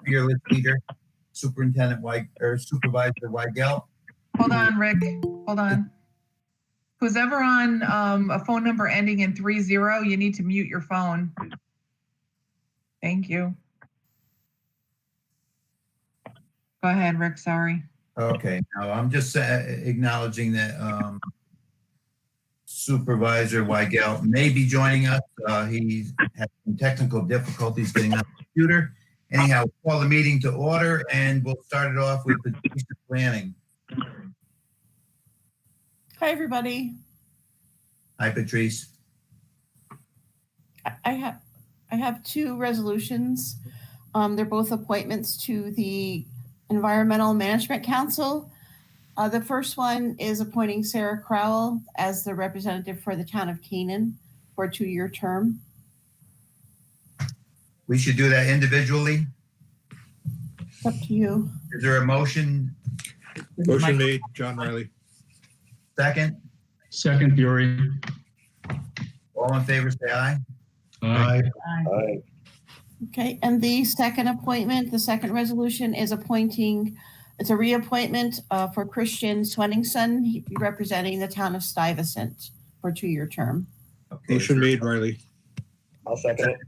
fearless leader, Supervisor Weigel. Hold on, Rick. Hold on. Who's ever on a phone number ending in 30, you need to mute your phone. Thank you. Go ahead, Rick. Sorry. Okay, now I'm just acknowledging that Supervisor Weigel may be joining us. He had some technical difficulties getting on the computer. Anyhow, we'll call the meeting to order and we'll start it off with the planning. Hi, everybody. Hi, Patrice. I have two resolutions. They're both appointments to the Environmental Management Council. The first one is appointing Sarah Crowell as the representative for the town of Canaan for a 2-year term. We should do that individually. It's up to you. Is there a motion? Motion made, John Riley. Second? Second, Fiore. All in favor, say aye. Aye. Aye. Okay, and the second appointment, the second resolution is it's a reappointment for Christian Swenningson, representing the town of Stuyvesant for a 2-year term. Okay, Motion made, Riley. I'll second it.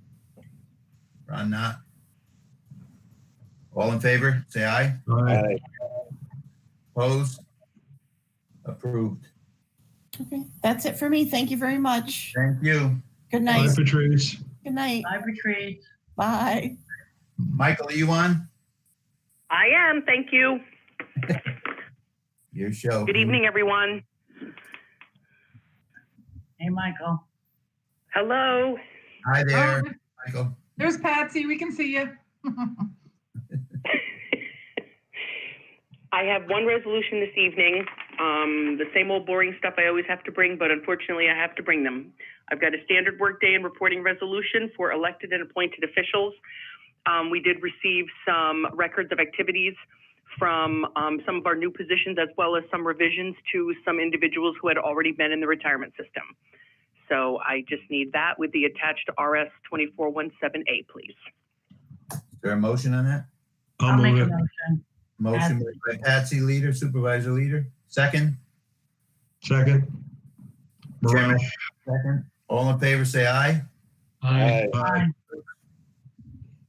Ron Knott. All in favor, say aye. Aye. Opposed? Approved. Okay, that's it for me. Thank you very much. Thank you. Good Bye, night. Patrice. Good night. Bye, Patrice. Bye. Michael, are you on? I am, thank you. Your show. Good evening, everyone. Hey, Michael. Hello. Hi there, Michael. There's Patsy. We can see you. I have one resolution this evening. The same old boring stuff I always have to bring, but unfortunately I have to bring them. I've got a standard workday and reporting resolution for elected and appointed officials. We did receive some records of activities from some of our new positions, as well as some revisions to some individuals who had already been in the retirement system. So I just need that with the attached RS 2417A, please. Is there a motion on that? I'll move it. Motion made by Patsy Leader, Supervisor Leader. Second? Second. Morrell. Chairman, second. All in favor, say aye. Aye. Aye.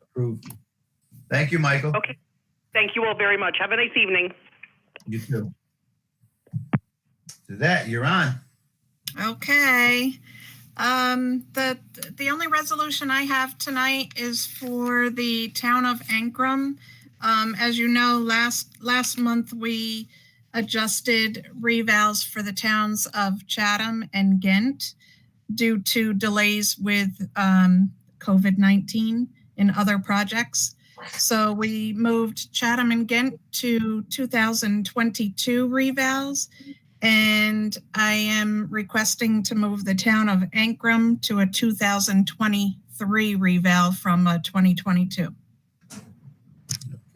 Approved. Thank you, Michael. Okay. Thank you all very much. Have a nice evening. You too. To that, you're on. Okay. The only resolution I have tonight is for the town of Ankrum. As you know, last month we adjusted revals for the towns of Chatham and Ghent due to delays with COVID-19 in other projects. So we moved Chatham and Ghent to 2022 revals, and I am requesting to move the town of Ankrum to a 2023 reval from 2022.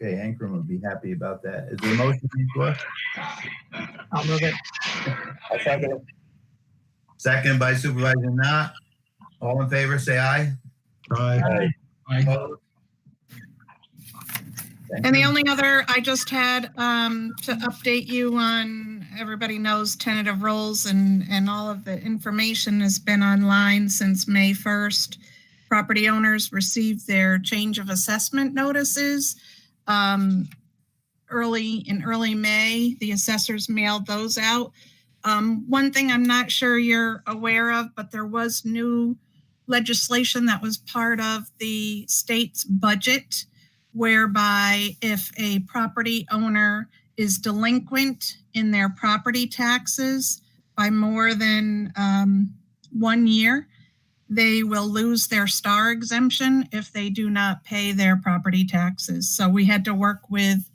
Okay, Ankrum will be happy about that. Is there a motion on the floor? I'll move it. I'll second it. Second by Supervisor Knott. All in favor, say aye. Aye. Opposed? Thank And the you. only other, I just had to update you on, everybody knows tentative roles and all of the information has been online since May 1st. Property owners received their change of assessment notices. Early May, the assessors mailed those out. One thing I'm not sure you're aware of, but there was new legislation that was part of the state's budget, whereby if a property owner is delinquent in their property taxes by more than 1 year, they will lose their star exemption if they do not pay their property taxes. So we had to work with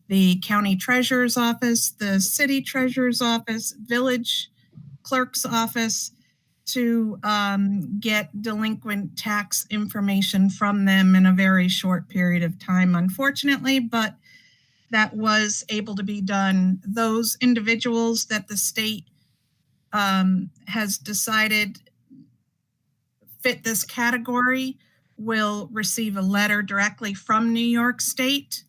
the county treasurer's office, the city treasurer's office, village clerk's office to get delinquent tax information from them in a very short period of time, unfortunately, but that was able to be done. Those individuals that the state has decided fit this category will receive a letter directly from New York State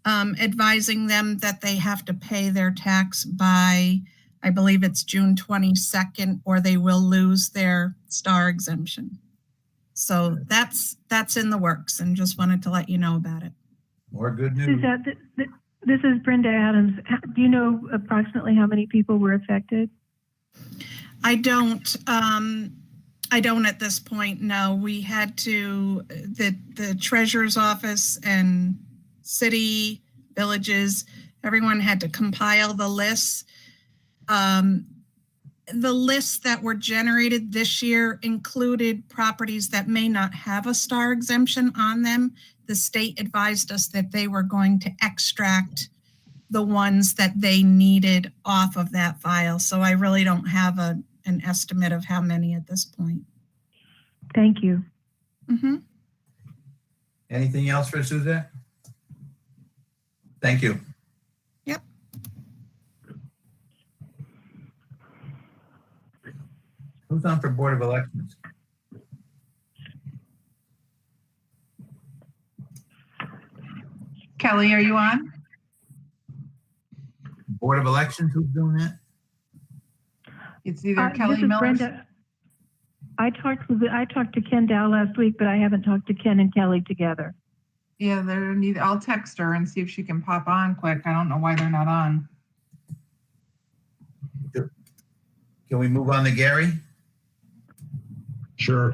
advising them that they have to pay their tax by, I believe it's June 22nd, or they will lose their star exemption. So that's in the works, and just wanted to let you know about it. More good news. Suzette, this is Brenda Adams. Do you know approximately how many people were affected? I don't at this point. No, we had to, the treasurer's office and city, villages, everyone had to compile the lists. The lists that were generated this year included properties that may not have a star exemption on them. The state advised us that they were going to extract the ones that they needed off of that file. So I really don't have an estimate of how many at this point. Thank you. Mm-hmm. Anything else for Suzette? Thank you. Yep. Who's on for Board of Elections? Kelly, are you on? Board of Elections, who's doing that? It's either Kelly this is Miller. Brenda. I talked to Ken Dow last week, but I haven't talked to Ken and Kelly together. Yeah, they're neither. I'll text her and see if she can pop on quick. I don't know why they're not on. Can we move on to Gary? Sure.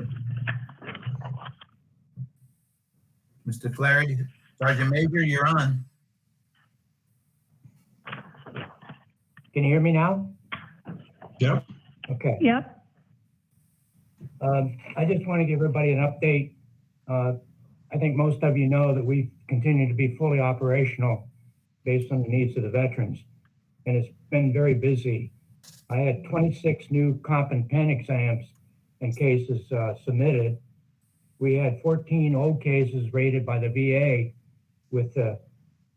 Mr. Flaherty, Sergeant Major, you're on. Can you hear me now? Yep. Okay. Yep. I just want to give everybody an update. I think most of you know that we continue to be fully operational based on the needs of the veterans, and it's been very busy. I had 26 new comp and pen exams and cases submitted. We had 14 old cases rated by the VA, with the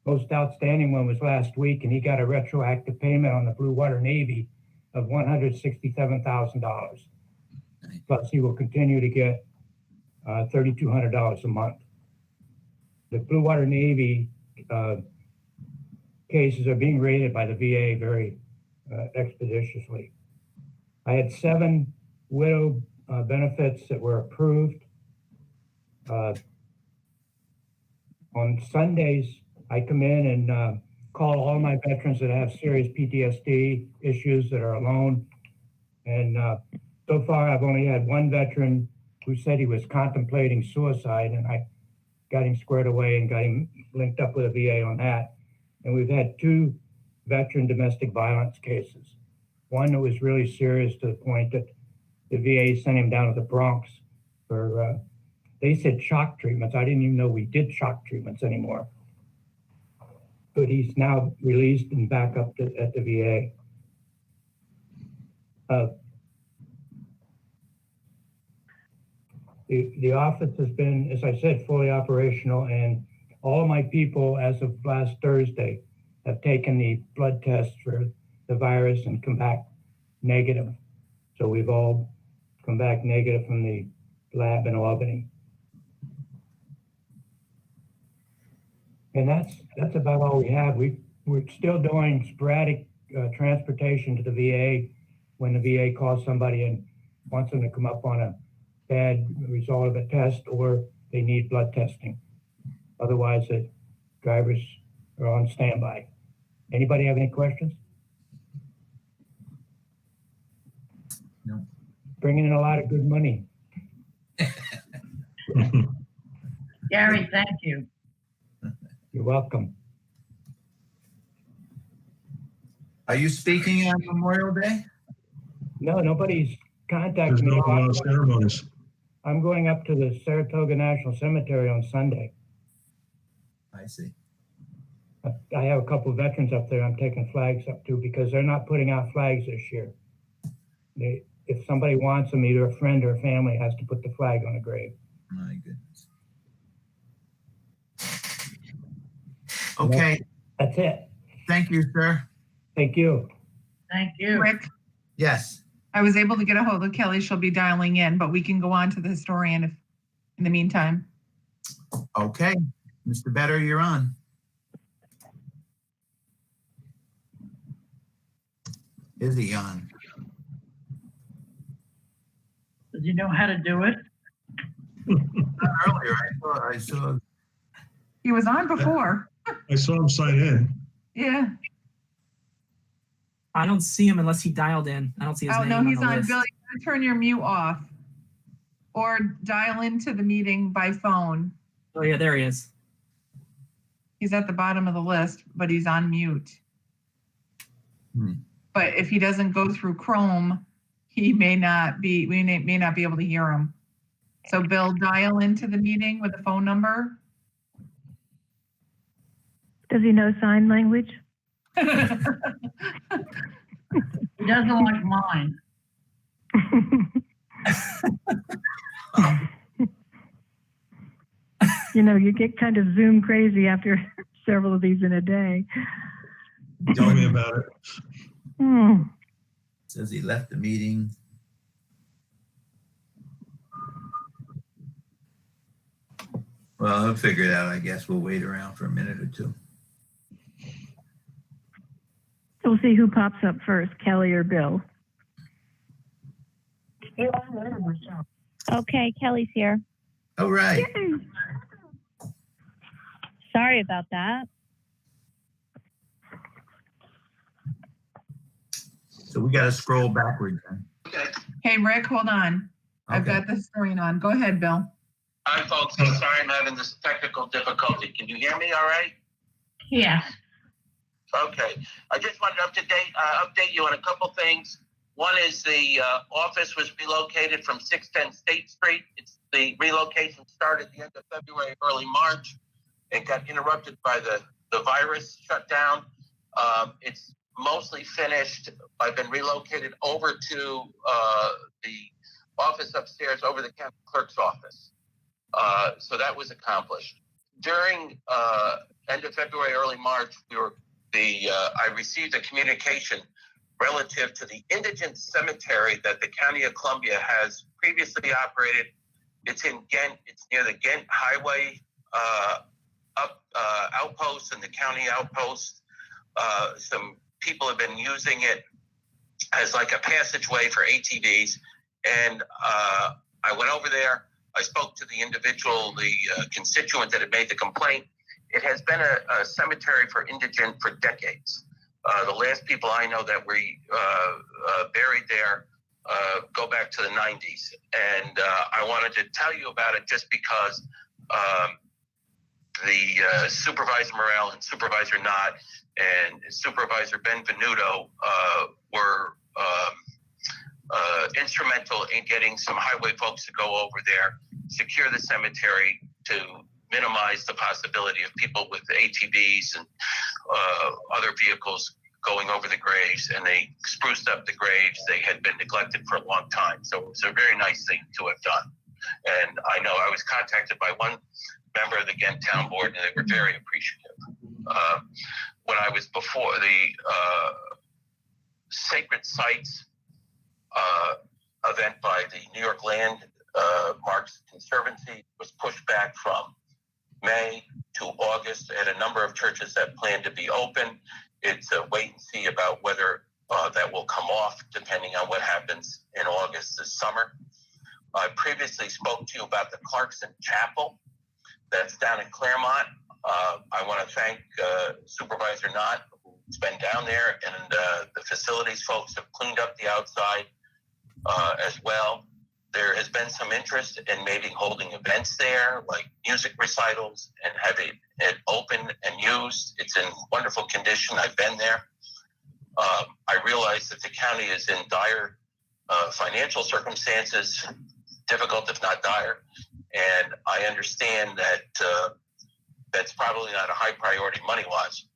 most outstanding one was last week, and he got a retroactive payment on the Blue Water Navy of $167,000. Plus he will continue to get $3,200 a month. The Blue Water Navy cases are being rated by the VA very expeditiously. I had 7 widow benefits that were approved. On Sundays, I come in and call all my veterans that have serious PTSD issues that are alone. And so far, I've only had one veteran who said he was contemplating suicide, and I got him squared away and got him linked up with a VA on that. And we've had 2 veteran domestic violence cases. One that was really serious to the point that the VA sent him down to the Bronx for, they said shock treatments. I didn't even know we did shock treatments anymore. But he's now released and back up at the VA. The office has been, as I said, fully operational, and all my people, as of last Thursday, have taken the blood tests for the virus and come back negative. So we've all come back negative from the lab in Albany. And that's about all we have. We're still doing sporadic transportation to the VA when the VA calls somebody and wants them to come up on a bad result of a test, or they need blood testing. Otherwise, the drivers are on standby. Anybody have any questions? No. Bringing in a lot of good money. Gary, thank you. You're welcome. Are you speaking on Memorial Day? No, nobody's There's contacted me. no ceremonies. I'm going up to the Saratoga National Cemetery on Sunday. I see. I have a couple of veterans up there I'm taking flags up to, because they're not putting out flags this year. If somebody wants them, either a friend or a family has to put the flag on a grave. My goodness. Okay, That's it. thank you, sir. Thank you. Thank you. Rick, Yes, I was able to get a hold of Kelly. She'll be dialing in, but we can go on to the historian if in the meantime. Okay, Mr. Better, you're on. Is he on? Does he know how to do it? Earlier, I saw. He was on before. I saw him sign in. Yeah. I don't see him unless he dialed in. I don't see his Oh, name no, on he's the on. list. Bill, you gotta turn your mute off or dial into the meeting by phone. Oh yeah, there he is. He's at the bottom of the list, but he's on mute. But if he doesn't go through Chrome, we may not be able to hear him. So Bill, dial into the meeting with a phone number. Does he know sign language? He doesn't like mine. You know, you get kind of Zoom crazy after several of these in a day. Tell me about it. Says he left the meeting. Well, he'll figure it out. I guess we'll wait around for a minute or two. We'll see who pops up first, Kelly or Bill. Okay, Kelly's here. All right. Yay. Sorry about that. So we got to scroll backwards then. Hey, Rick, hold on. I've Okay. got the screen on. Go ahead, Bill. Hi, folks. I'm sorry I'm having this technical difficulty. Can you hear me all right? Yes. Okay. I just wanted to update you on a couple things. One is the office was relocated from 610 State Street. The relocation started at the end of February, early March. It got interrupted by the virus shutdown. It's mostly finished. I've been relocated over to the office upstairs over the county clerk's office. So that was accomplished. During end of February, early March, I received a communication relative to the indigent cemetery that the County of Columbia has previously operated. It's in Ghent. It's near the Ghent Highway outpost and the county outpost. Some people have been using it as like a passageway for ATVs. And I went over there. I spoke to the individual, the constituent that had made the complaint. It has been a cemetery for indigent for decades. The last people I know that were buried there go back to the 90s. And I wanted to tell you about it just because the Supervisor Morrell and Supervisor Knott and Supervisor Benvenuto were instrumental in getting some highway folks to go over there, secure the cemetery to minimize the possibility of people with ATVs and other vehicles going over the graves, and they spruced up the graves. They had been neglected for a long time. So it's a very nice thing to have done. And I know I was contacted by one member of the Ghent Town Board, and they were very appreciative. When I was before the Sacred Sites event by the New York Land Marks Conservancy was pushed back from May to August, and a number of churches that plan to be open. It's a wait and see about whether that will come off depending on what happens in August this summer. I previously spoke to you about the Clarkson Chapel that's down in Claremont. I want to thank Supervisor Knott, who's been down there, and the facilities folks have cleaned up the outside as well. There has been some interest in maybe holding events there, like music recitals, and having it open and used. It's in wonderful condition. I've been there. I realize that the county is in dire financial circumstances, difficult if not dire, and I understand that that's probably not a high priority money-wise.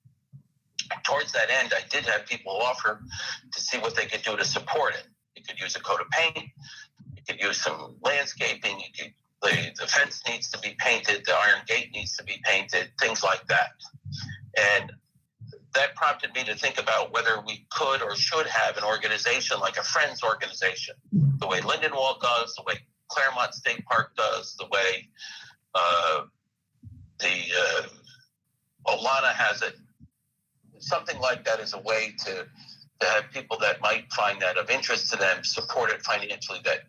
Towards that end, I did have people offer to see what they could do to support it. You could use a coat of paint. You could use some landscaping. The fence needs to be painted. The iron gate needs to be painted, things like that. And that prompted me to think about whether we could or should have an organization like a Friends organization, the way Lindenwald does, the way Claremont State Park does, the way the Olana has it. Something like that is a way to have people that might find that of interest to them support it financially, that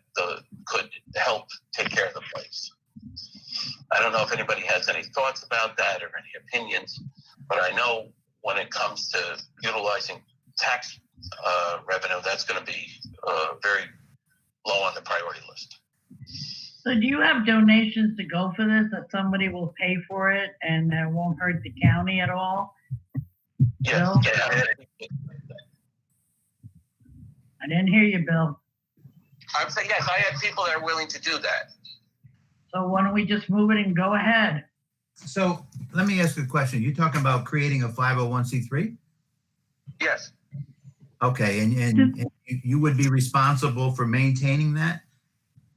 could help take care of the place. I don't know if anybody has any thoughts about that or any opinions, but I know when it comes to utilizing tax revenue, that's going to be very low on the priority list. So do you have donations to go for this, that somebody will pay for it and it won't hurt the county at all? Yeah, Bill? yeah. I didn't hear you, Bill. I'm saying, yes, I have people that are willing to do that. So why don't we just move it and go ahead? So let me ask you a question. You're talking about creating a 501c3? Yes. Okay, and you would be responsible for maintaining that?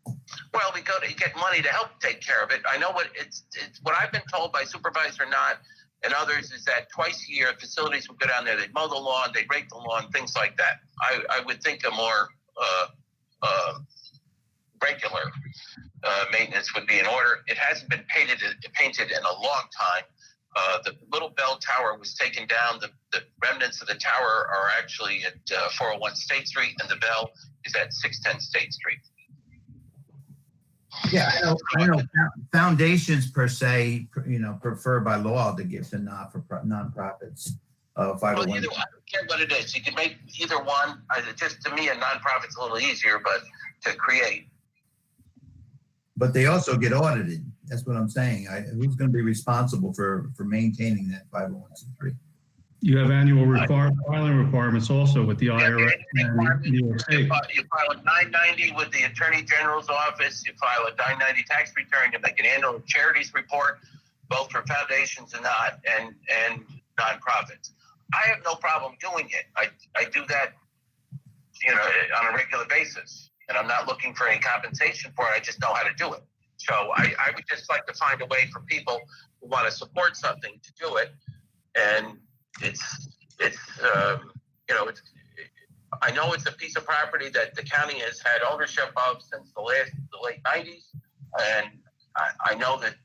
Well, we go to get money to help take care of it. I know what it's what I've been told by Supervisor Knott and others is that twice a year facilities would go down there, they'd mow the lawn, they'd rake the lawn, things like that. I would think a more regular maintenance would be in order. It hasn't been painted in a long time. The little bell tower was taken down. The remnants of the tower are actually at 401 State Street, and the bell is at 610 State Street. Yeah, I know. Foundations per se, prefer by law to give to nonprofits. 501. Well, either one, I don't care what it is. You can make either one. Just to me, a nonprofit's a little easier, but to create. But they also get audited. That's what I'm saying. Who's going to be responsible for maintaining that 501c3? You have annual filing requirements also with the IRS and New York State. You file a 990 with the Attorney General's office. You file a 990 tax return. You make an annual charities report, both for foundations and nonprofits. I have no problem doing it. I do that, on a regular basis, and I'm not looking for any compensation for it. I just know how to do it. So I would just like to find a way for people who want to support something to do it, and I know it's a piece of property that the county has had ownership of since the late 90s, and I know that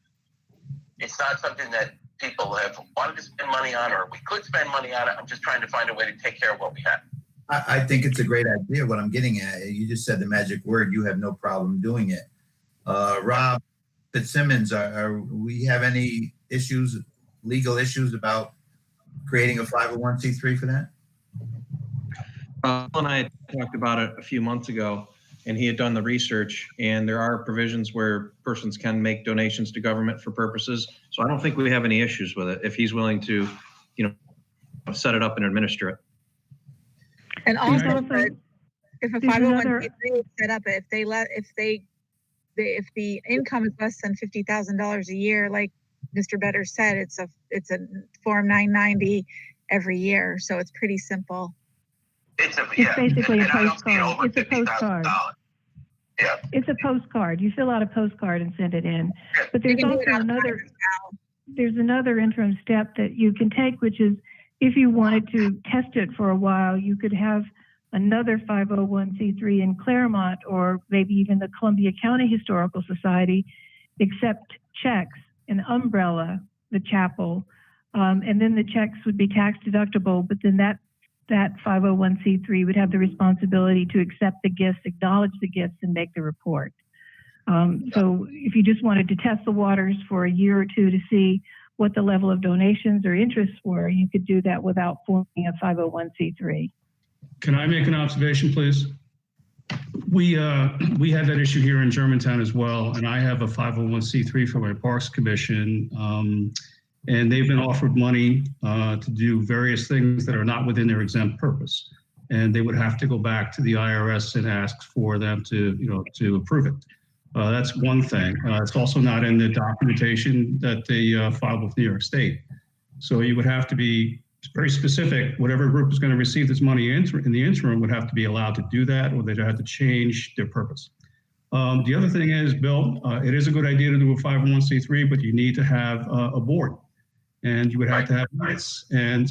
it's not something that people have wanted to spend money on, or we could spend money on it. I'm just trying to find a way to take care of what we have. I think it's a great idea. What I'm getting at, you just said the magic word. You have no problem doing it. Rob Fitzsimmons, we have any legal issues about creating a 501c3 for that? Bill and I talked about it a few months ago, and he had done the research, and there are provisions where persons can make donations to government for purposes. So I don't think we have any issues with it if he's willing to, set it up and administer it. And also, if a 501c3 is set up, if the income is less than $50,000 a year, like Mr. Better said, it's a Form 990 every year, so it's pretty simple. It's basically a postcard. It's a postcard. Yeah. It's a postcard. You fill out a postcard and send it in. But there's also another interim step that you can take, which is if you wanted to test it for a while, you could have another 501c3 in Claremont or maybe even the Columbia County Historical Society accept checks and umbrella the chapel. And then the checks would be tax deductible, but then that 501c3 would have the responsibility to accept the gifts, acknowledge the gifts, and make the report. So if you just wanted to test the waters for a year or two to see what the level of donations or interests were, you could do that without forming a 501c3. Can I make an observation, please? We had that issue here in Germantown as well, and I have a 501c3 for my Parks Commission, and they've been offered money to do various things that are not within their exempt purpose, and they would have to go back to the IRS and ask for them to approve it. That's one thing. It's also not in the documentation that they filed with New York State. So you would have to be very specific. Whatever group is going to receive this money in the interim would have to be allowed to do that, or they'd have to change their purpose. The other thing is, Bill, it is a good idea to do a 501c3, but you need to have a board, and you would have to have rights. And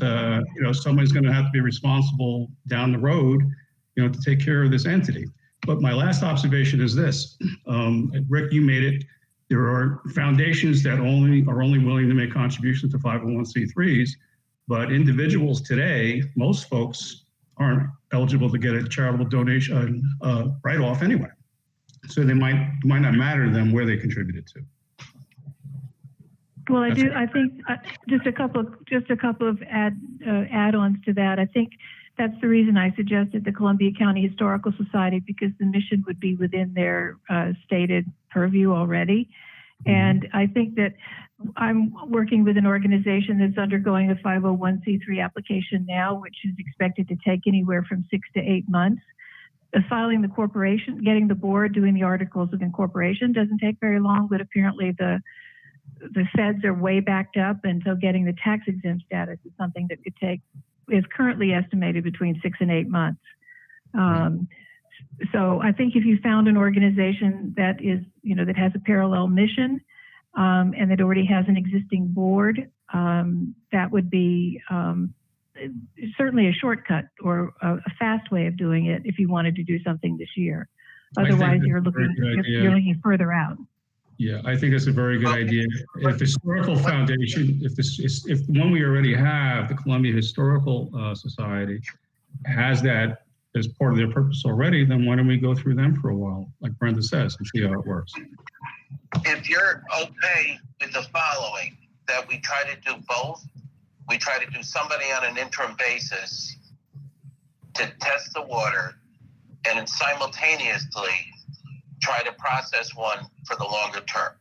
somebody's going to have to be responsible down the road, to take care of this entity. But my last observation is this, Rick, you made it. There are foundations that are only willing to make contributions to 501c3s, but individuals today, most folks aren't eligible to get a charitable donation write-off anyway. So it might not matter to them where they contributed to. Well, I think just a couple of add-ons to that. I think that's the reason I suggested the Columbia County Historical Society, because the mission would be within their stated purview already. And I think that I'm working with an organization that's undergoing a 501c3 application now, which is expected to take anywhere from 6 to 8 months. Filing the corporation, getting the board, doing the articles of incorporation doesn't take very long, but apparently the feds are way backed up, and so getting the tax exempt status is something that is currently estimated between 6 and 8 months. So I think if you found an organization that is, that has a parallel mission and that already has an existing board, that would be certainly a shortcut or a fast way of doing it if you wanted to do something this year. Otherwise, you're looking further out. Yeah, I think that's a very good idea. If the Historical Foundation, if the one we already have, the Columbia Historical Society, has that as part of their purpose already, then why don't we go through them for a while, like Brenda says, and see how it works. If you're okay with the following, that we try to do both, we try to do somebody on an interim basis to test the water, and then simultaneously try to process one for the longer term.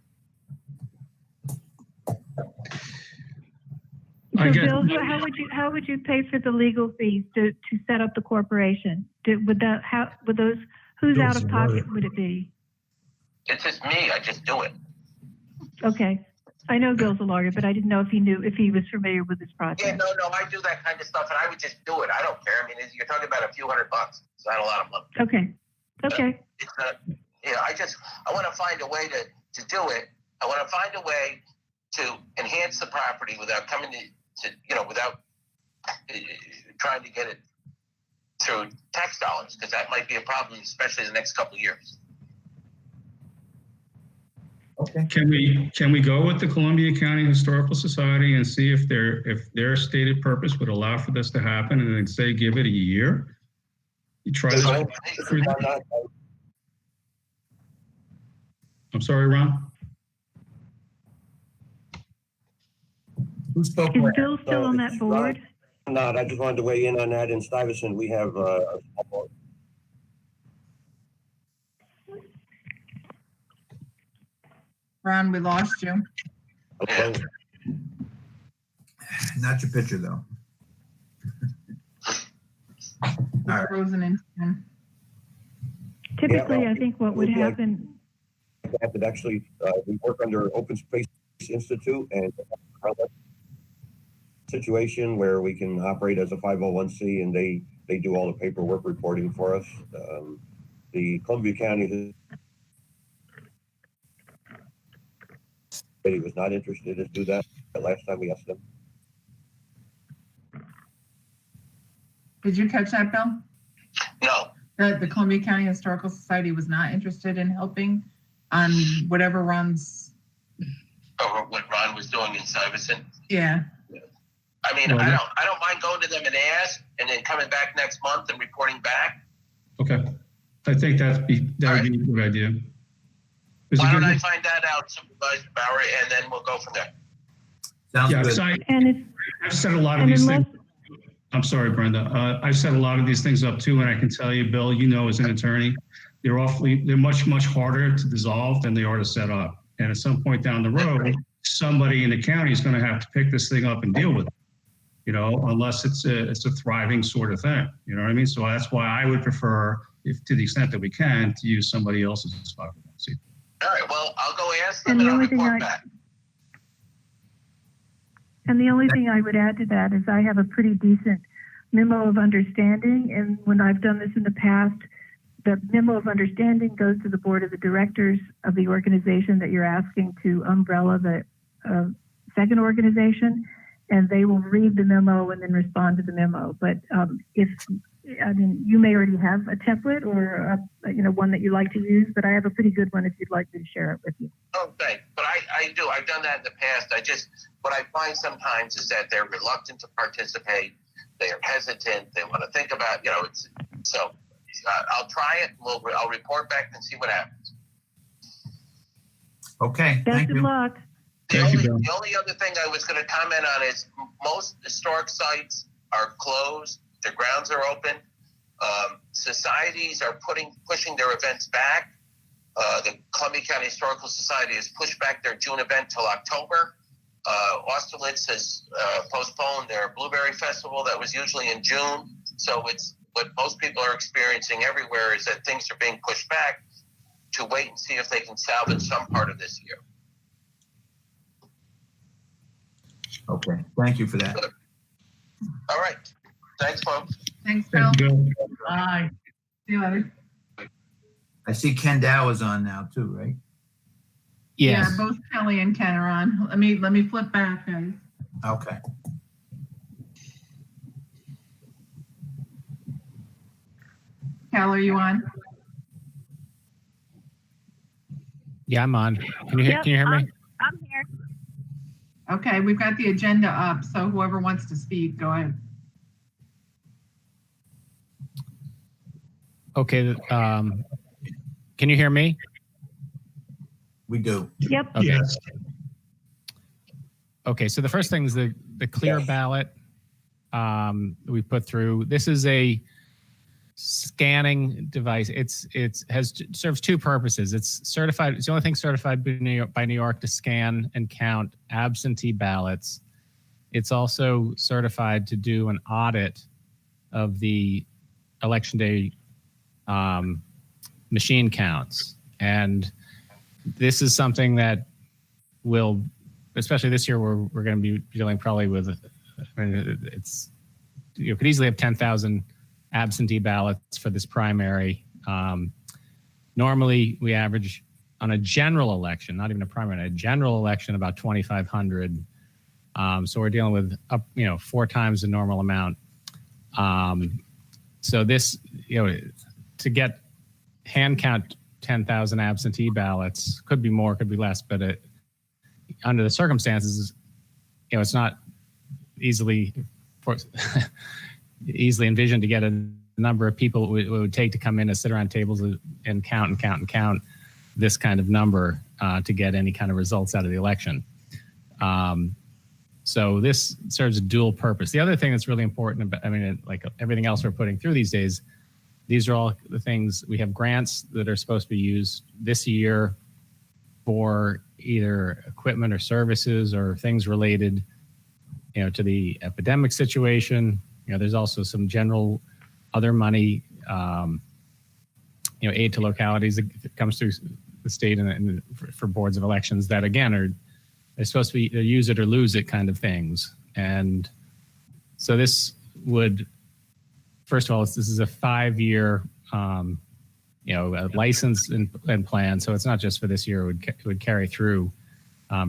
So, Bill, how would you pay for the legal fees to set up the corporation? Whose out of pocket would it be? It's just me. I just do it. Okay, I know Bill's a lawyer, but I didn't know if he was familiar with this process. Yeah, no, I do that kind of stuff, and I would just do it. I don't care. I mean, you're talking about a few $100. It's not a lot of money. Okay. I want to find a way to do it. I want to find a way to enhance the property without coming without trying to get it through tax dollars, because that might be a problem, especially the next couple of years. Okay. Can we go with the Columbia County Historical Society and see if their stated purpose would allow for this to happen, and then say give it a year? You try this. I'm sorry, Ron. Who spoke? Is Bill still on that board? Not. I just wanted to weigh in on that. In Stuyvesant, we have Ron, we lost you. Okay. Not your picture, though. All right. Frozen in time. Typically, I think what would happen. That actually, we work under Open Space Institute, and situation where we can operate as a 501c, and they do all the paperwork reporting for us. The Columbia County was not interested to do that last time we asked them. Did you catch that, Bill? No. The Columbia County Historical Society was not interested in helping on whatever Ron's. Or what Ron was doing in Stuyvesant. Yeah. I mean, I don't mind going to them and ask, and then coming back next month and reporting back. Okay, I think that would be a good idea. Why don't I find that out, Supervisor Bowery, and then we'll go from there. Sounds good. I've said a lot of these things. I'm sorry, Brenda. I've set a lot of these things up too, and I can tell you, Bill, as an attorney, they're much harder to dissolve than they are to set up. And at some point down the road, somebody in the county is going to have to pick this thing up and deal with it. Unless it's a thriving sort of thing. You know what I mean? So that's why I would prefer, if to the extent that we can, to use somebody else's 501c3. All right. Well, I'll go ask them and I'll report back. And the only thing I would add to that is I have a pretty decent memo of understanding, and when I've done this in the past, the memo of understanding goes to the board of the directors of the organization that you're asking to umbrella the second organization, and they will read the memo and then respond to the memo. But if I mean, you may already have a template or one that you like to use, but I have a pretty good one if you'd like me to share it with you. Oh, thanks. But I do. I've done that in the past. What I find sometimes is that they're reluctant to participate. They are hesitant. They want to think about, I'll try it. I'll report back and see what happens. Okay, Best thank of you. luck. The only other thing I was going to comment on is most historic sites are closed. The grounds are open. Societies are pushing their events back. The Columbia County Historical Society has pushed back their June event till October. Austerlitz has postponed their Blueberry Festival that was usually in June. So it's what most people are experiencing everywhere is that things are being pushed back to wait and see if they can salvage some part of this year. Okay, thank you for that. Good. All right. Thanks, folks. Thanks, Bill. Bye. See you later. I see Ken Dow is on now too, right? Yeah, both Kelly and Ken are on. Let me flip back, guys. Okay. Cal, are you on? Yeah, I'm on. Can you hear me? I'm here. Okay, we've got the agenda up, so whoever wants to speak, go ahead. Okay. Can you hear me? We do. Yep. Okay. Yes. Okay, so the first thing is the clear ballot we put through. This is a scanning device. It serves two purposes. It's certified. It's the only thing certified by New York to scan and count absentee ballots. It's also certified to do an audit of the election day machine counts. And this is something that will, especially this year, we're going to be dealing probably with. I mean, you could easily have 10,000 absentee ballots for this primary. Normally, we average on a general election, not even a primary, a general election, about 2,500. So we're dealing with up, 4 times the normal amount. So this, to get hand count 10,000 absentee ballots, could be more, could be less, but under the circumstances, it's not easily envisioned to get a number of people it would take to come in and sit around tables and count this kind of number to get any kind of results out of the election. So this serves a dual purpose. The other thing that's really important, like everything else we're putting through these days, these are all the things, we have grants that are supposed to be used this year for either equipment or services or things related, to the epidemic situation. There's also some general other money, aid to localities that comes through the state and for boards of elections that, again, they're supposed to be either use it or lose it kind of things. And so this would, first of all, this is a 5-year, license and plan. So it's not just for this year, it would carry through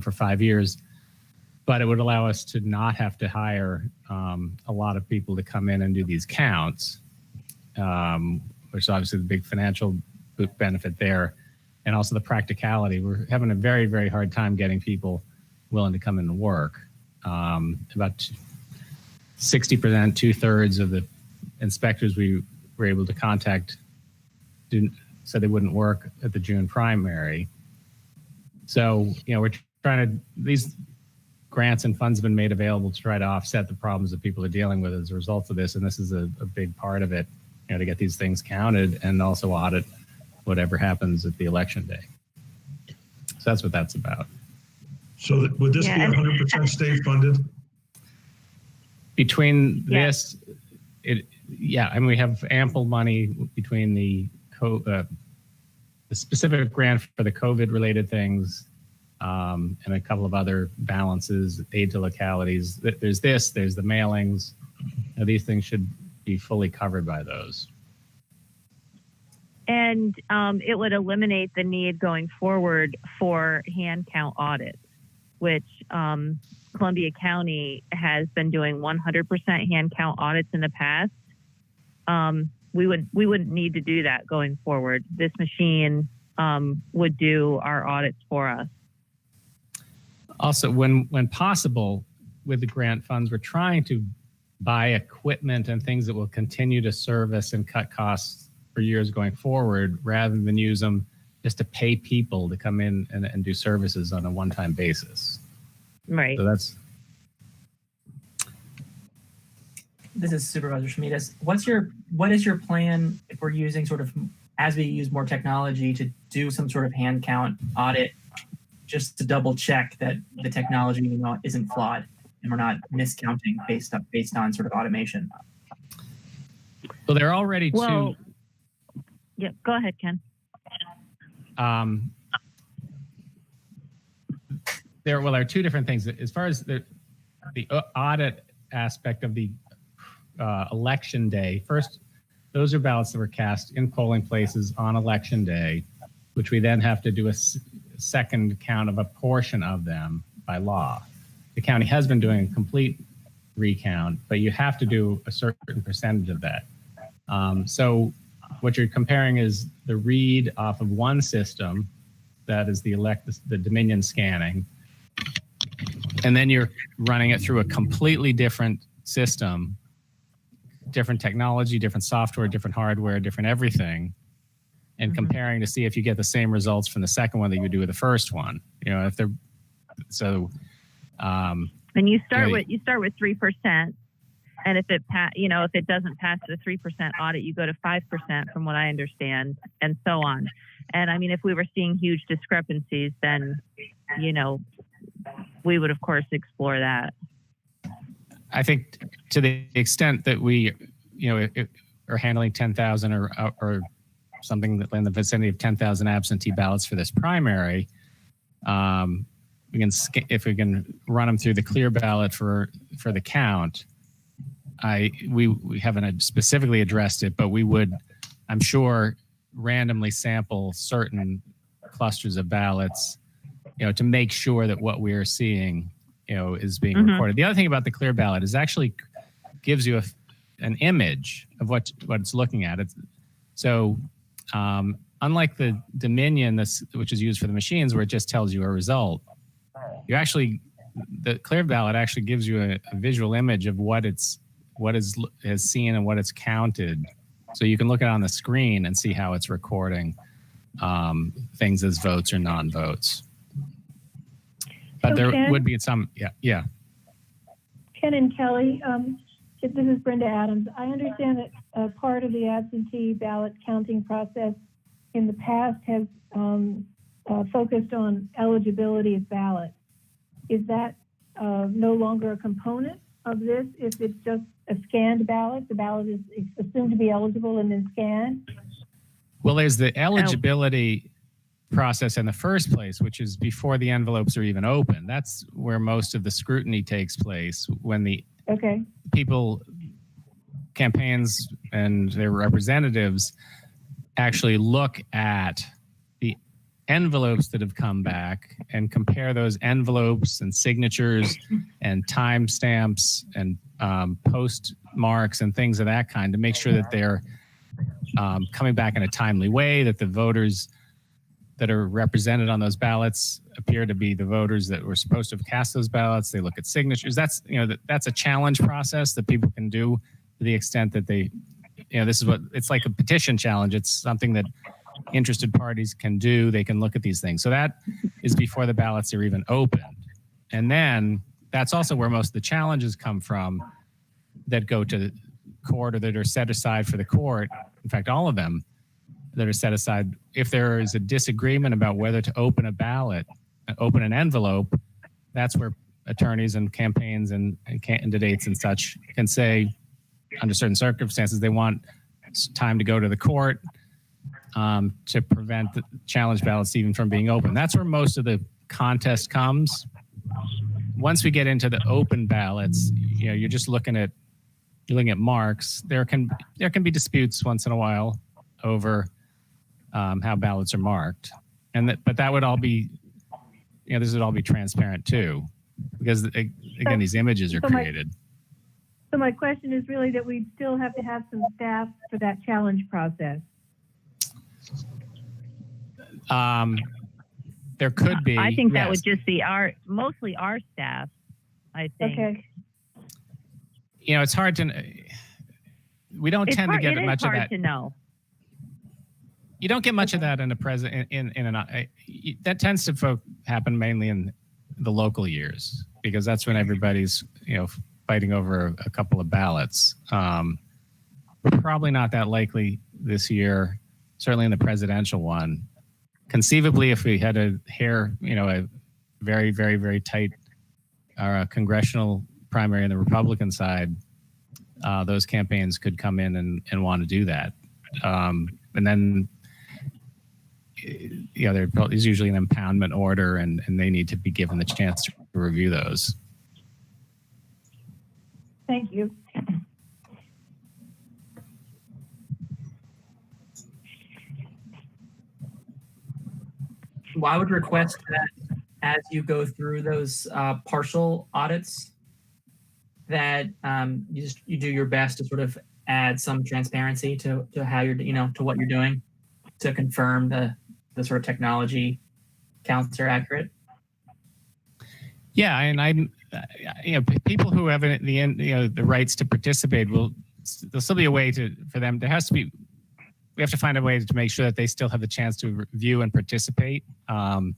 for 5 years. But it would allow us to not have to hire a lot of people to come in and do these counts, which is obviously the big financial benefit there. And also the practicality. We're having a very, very hard time getting people willing to come in and work. About 60%, 2/3 of the inspectors we were able to contact said they wouldn't work at the June primary. So, we're trying to, these grants and funds have been made available to try to offset the problems that people are dealing with as a result of this. And this is a big part of it, to get these things counted and also audit whatever happens at the election day. So that's what that's about. So would this be 100% state funded? Between this, we have ample money between the specific grant for the COVID related things, and a couple of other balances, aid to localities. There's the mailings. These things should be fully covered by those. And it would eliminate the need going forward for hand count audits, which Columbia County has been doing 100% hand count audits in the past. we wouldn't need to do that going forward. This machine would do our audits for us. Also, when possible, with the grant funds, we're trying to buy equipment and things that will continue to service and cut costs for years going forward, rather than use them just to pay people to come in and do services on a one-time basis. Right. So that's. This is Supervisor Schmiedis. What is your plan if we're using sort of, as we use more technology, to do some sort of hand count audit, just to double check that the technology isn't flawed and we're not miscounting based on sort of automation? Well, they're already Well, yeah, go ahead, Ken. There are two different things. As far as the audit aspect of the election day, first, those are ballots that were cast in polling places on election day, which we then have to do a second count of a portion of them by law. The county has been doing a complete recount, but you have to do a certain percentage of that. So what you're comparing is the read off of one system, that is the Dominion scanning, and then you're running it through a completely different system, different technology, different software, different hardware, different everything, and comparing to see if you get the same results from the second one that you would do with the first one. If they're so. And you start with 3%, and if it doesn't pass the 3% audit, you go to 5%, from what I understand, and so on. And I mean, if we were seeing huge discrepancies, then we would of course explore that. I think to the extent that we, are handling 10,000 or something in the vicinity of 10,000 absentee ballots for this primary, if we can run them through the clear ballot for the count. We haven't specifically addressed it, but we would, I'm sure, randomly sample certain clusters of ballots, to make sure that what we're seeing, is being recorded. The other thing about the clear ballot is actually gives you an image of what it's looking at. Unlike the Dominion, which is used for the machines, where it just tells you a result, the clear ballot actually gives you a visual image of what is seen and what it's counted. So you can look at it on the screen and see how it's recording things as votes or non-votes. But So there would be some, yeah. Ken and Kelly, this is Brenda Adams. I understand that part of the absentee ballot counting process in the past has focused on eligibility of ballots. Is that no longer a component of this? If it's just a scanned ballot, the ballot is assumed to be eligible and then scanned? Well, there's the eligibility process in the first place, which is before the envelopes are even open. That's where most of the scrutiny takes place, when the people, campaigns and their representatives actually look at the envelopes that have come back and compare those envelopes and signatures and timestamps and postmarks and things of that kind to make sure that they're coming back in a timely way, that the voters that are represented on those ballots appear to be the voters that were supposed to have cast those ballots. They look at signatures. That's a challenge process that people can do to the extent that they, this is what it's like, a petition challenge. It's something that interested parties can do. They can look at these things. So that is before the ballots are even opened. And then that's also where most of the challenges come from that go to court or that are set aside for the court. In fact, all of them that are set aside, if there is a disagreement about whether to open a ballot, open an envelope, that's where attorneys and campaigns and candidates and such can say, under certain circumstances, they want time to go to the court to prevent the challenge ballots even from being open. That's where most of the contest comes. Once we get into the open ballots, you're just looking at marks. There can be disputes once in a while over how ballots are marked, but that would all be, this would all be transparent too, because again, these images are created. So my question is really that we still have to have some staff for that challenge process. There could be. I think that yes. would just be mostly our staff, I think. Okay. You know, it's hard to. We don't tend to get much of that. It is hard to know. You don't get much of that in a that tends to happen mainly in the local years, because that's when everybody's, you know, fighting over a couple of ballots. Probably not that likely this year, certainly in the presidential one. Conceivably, if we had a very, very, very tight congressional primary on the Republican side, those campaigns could come in and want to do that. And then, you know, there's usually an impoundment order, and they need to be given the chance to review those. Thank you. Well, I would request that as you go through those partial audits, that you do your best to sort of add some transparency to how you're, you know, to what you're doing, to confirm the sort of technology counts are accurate. Yeah, and people who have the rights to participate there'll still be a way for them. We have to find a way to make sure that they still have the chance to review and participate. We'll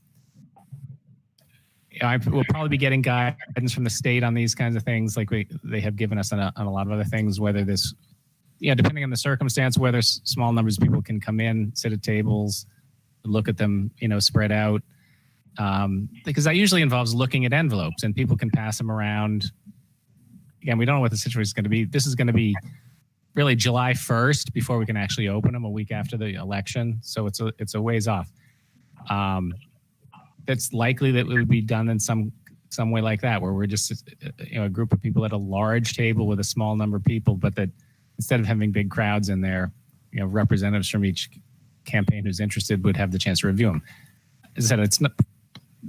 probably be getting guidance from the state on these kinds of things, like they have given us on a lot of other things, whether this, depending on the circumstance, whether small numbers of people can come in, sit at tables, look at them, spread out. Because that usually involves looking at envelopes, and people can pass them around. Again, we don't know what the situation is going to be. This is going to be really July 1st before we can actually open them, a week after the election. So it's a ways off. It's likely that it would be done in some way like that, where we're just a group of people at a large table with a small number of people, but that instead of having big crowds in there, representatives from each campaign who's interested would have the chance to review them. As I said, it's not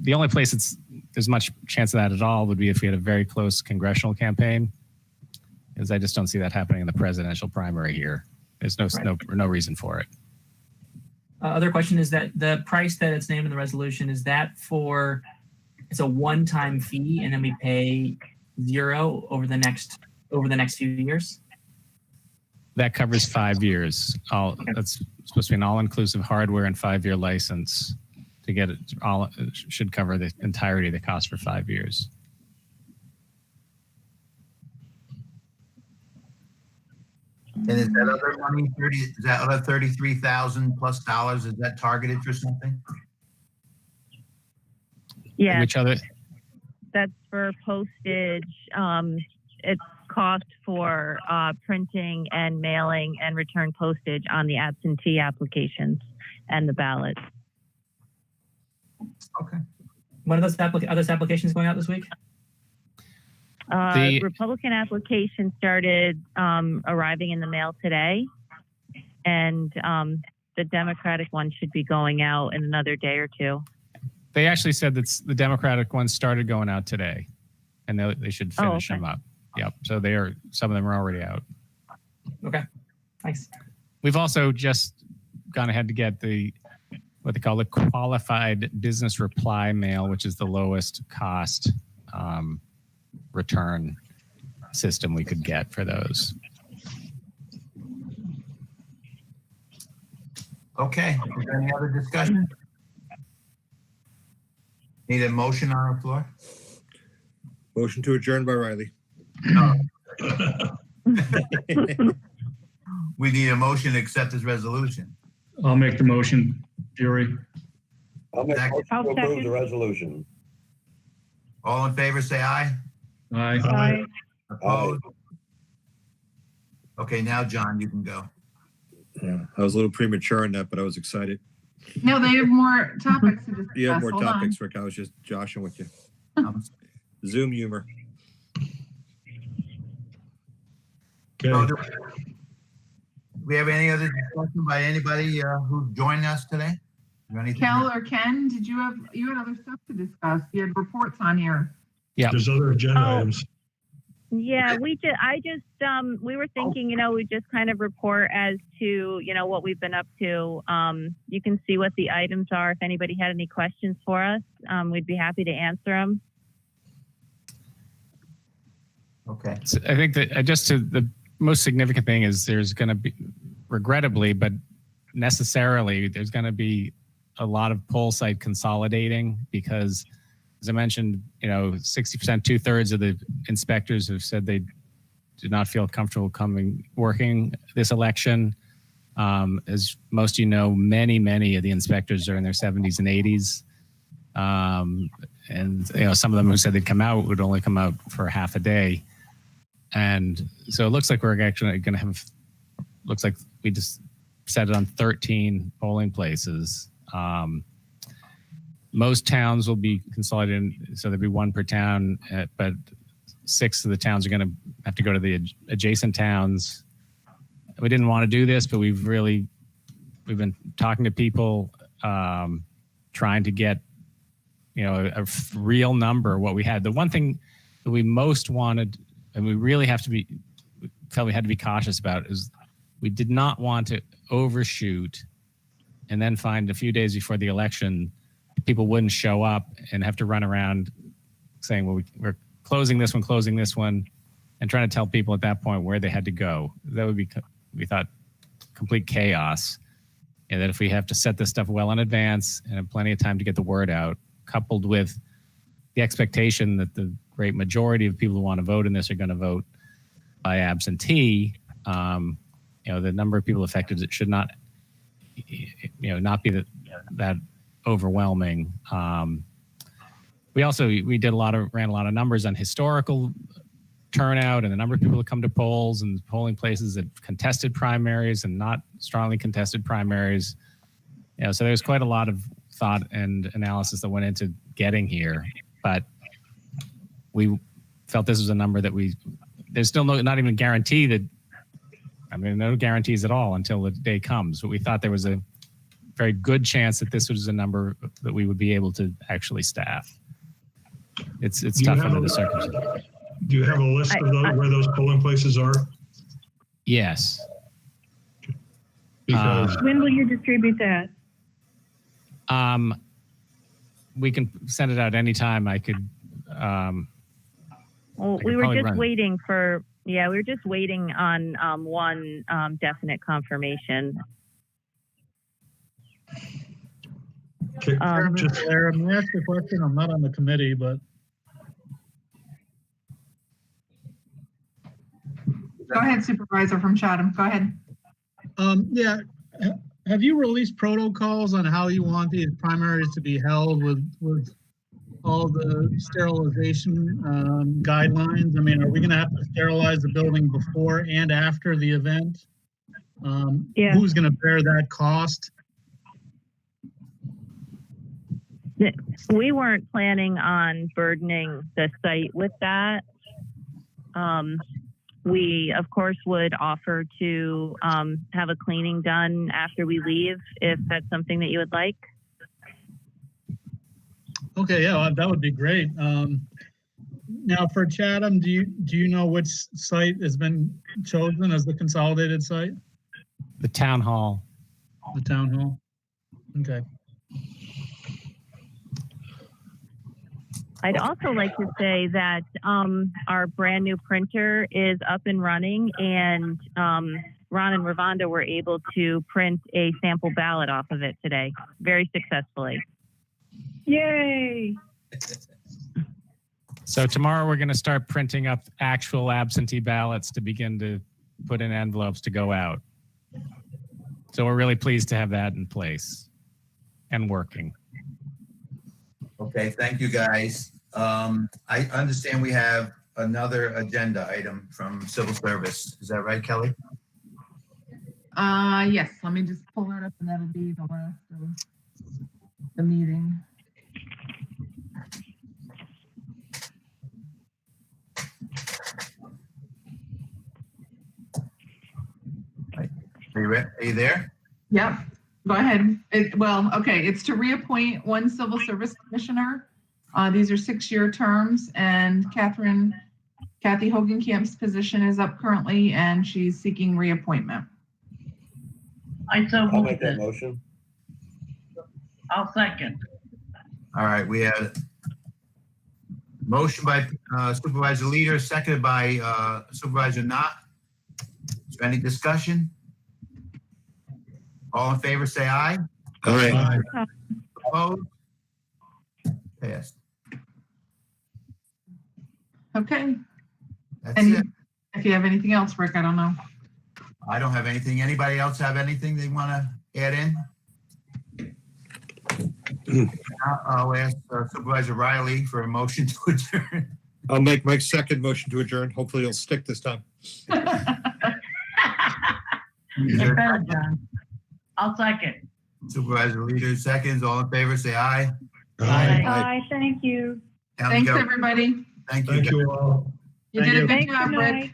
the only place there's much chance of that at all would be if we had a very close congressional campaign, because I just don't see that happening in the presidential primary here. There's no reason for it. Other question is that the price that it's named in the resolution, is that it's a one-time fee and then we pay zero over the next few years? That covers 5 years. That's supposed to be an all-inclusive hardware and 5-year license. To get it should cover the entirety of the cost for 5 years. And is that other money, is that other $33,000 plus dollars, is that targeted for something? Yeah. Which other? That's for postage. It's cost for printing and mailing and return postage on the absentee applications and the ballots. Okay. One of those applications going out this week? The Republican application started arriving in the mail today, and the Democratic one should be going out in another day or two. They actually said that the Democratic one started going out today, and they should finish them up. Yep. So some of them are already out. Okay. Thanks. We've also just gone ahead to get what they call the qualified business reply mail, which is the lowest cost return system we could get for those. Okay. Is there any other discussion? Need a motion on the floor? Motion to adjourn by Riley. No. We need a motion to accept this resolution. I'll make the motion, Fury. I'll make a motion to approve the resolution. All in favor, say aye. Aye. Aye. Opposed? Okay, now, John, you can go. Yeah, I was a little premature on that, but I was excited. No, they have more topics to discuss. You have more Hold topics, on. Rick. I was just joshing with you. Zoom humor. So, do we have any other discussion by anybody who joined us today? Kel or Ken, you had other stuff to discuss. You had reports on here. Yeah. There's other agenda items. Yeah, we were thinking, we just kind of report as to, what we've been up to. You can see what the items are. If anybody had any questions for us, we'd be happy to answer them. Okay. So I think that the most significant thing is there's going to be, regrettably, but necessarily, there's going to be a lot of poll site consolidating because, as I mentioned, 60%, 2/3 of the inspectors have said they did not feel comfortable working this election. As most many of the inspectors are in their 70s and 80s. And some of them who said they'd come out would only come out for half a day. And so it looks like we're actually going to have, looks like we just set it on 13 polling places. Most towns will be consolidated, so there'll be one per town, but 6 of the towns are going to have to go to the adjacent towns. We didn't want to do this, but we've been talking to people, trying to get, a real number of what we had. The one thing that we most wanted, and we really felt we had to be cautious about, is we did not want to overshoot and then find a few days before the election, people wouldn't show up and have to run around saying, well, we're closing this one, and trying to tell people at that point where they had to go. That would be, we thought, complete chaos. And that if we have to set this stuff well in advance and have plenty of time to get the word out, coupled with the expectation that the great majority of people who want to vote in this are going to vote by absentee, the number of people affected, it should not, not be that overwhelming. We ran a lot of numbers on historical turnout and the number of people that come to polls and polling places at contested primaries and not strongly contested primaries. So there's quite a lot of thought and analysis that went into getting here, but we felt this was a number that there's still not even a guarantee that, no guarantees at all until the day comes, but we thought there was a very good chance that this was a number that we would be able to actually staff. It's tough under the circumstances. Do you have a list of where those polling places are? Yes. When will you distribute that? We can send it out anytime. I could. Well, we were just waiting on one definite confirmation. Mr. Blair, I'm going to ask a question. I'm not on the committee, but. Go ahead, Supervisor from Chatham. Go ahead. Yeah. Have you released protocols on how you want these primaries to be held with all the sterilization guidelines? Are we going to have to sterilize the building before and after the event? Yeah. Who's going to bear that cost? We weren't planning on burdening the site with that. We, of course, would offer to have a cleaning done after we leave, if that's something that you would like. Okay, yeah, that would be great. Now, for Chatham, do you know which site has been chosen as the consolidated site? The town hall. The town hall. Okay. I'd also like to say that our brand new printer is up and running, and Ron and Ravonda were able to print a sample ballot off of it today, very successfully. Yay! So tomorrow we're going to start printing up actual absentee ballots to begin to put in envelopes to go out. So we're really pleased to have that in place and working. Okay, thank you, guys. I understand we have another agenda item from Civil Service. Is that right, Kelly? Yes, let me just pull that up and that'll be the last of the meeting. Are you there? Yep, go ahead. It's to reappoint one civil service commissioner. These are 6-year terms, and Catherine Kathy Hogenkamp's position is up currently, and she's seeking reappointment. I'll make that motion. I'll second. All right, we have motion by Supervisor Leader, seconded by Supervisor Knott. Is there any discussion? All in favor, say aye. Aye. Opposed? Passed. Okay. That's And it. if you have anything else, Rick, I don't know. I don't have anything. Anybody else have anything they want to add in? I'll ask Supervisor Riley for a motion to adjourn. I'll make my second motion to adjourn. Hopefully it'll stick this time. Get better, John. I'll second. Supervisor Leader seconds. All in favor, say aye. Aye, thank you. Down you Thanks, go. everybody. Thank you. Thank you all. You did a good job, Good Rick. night.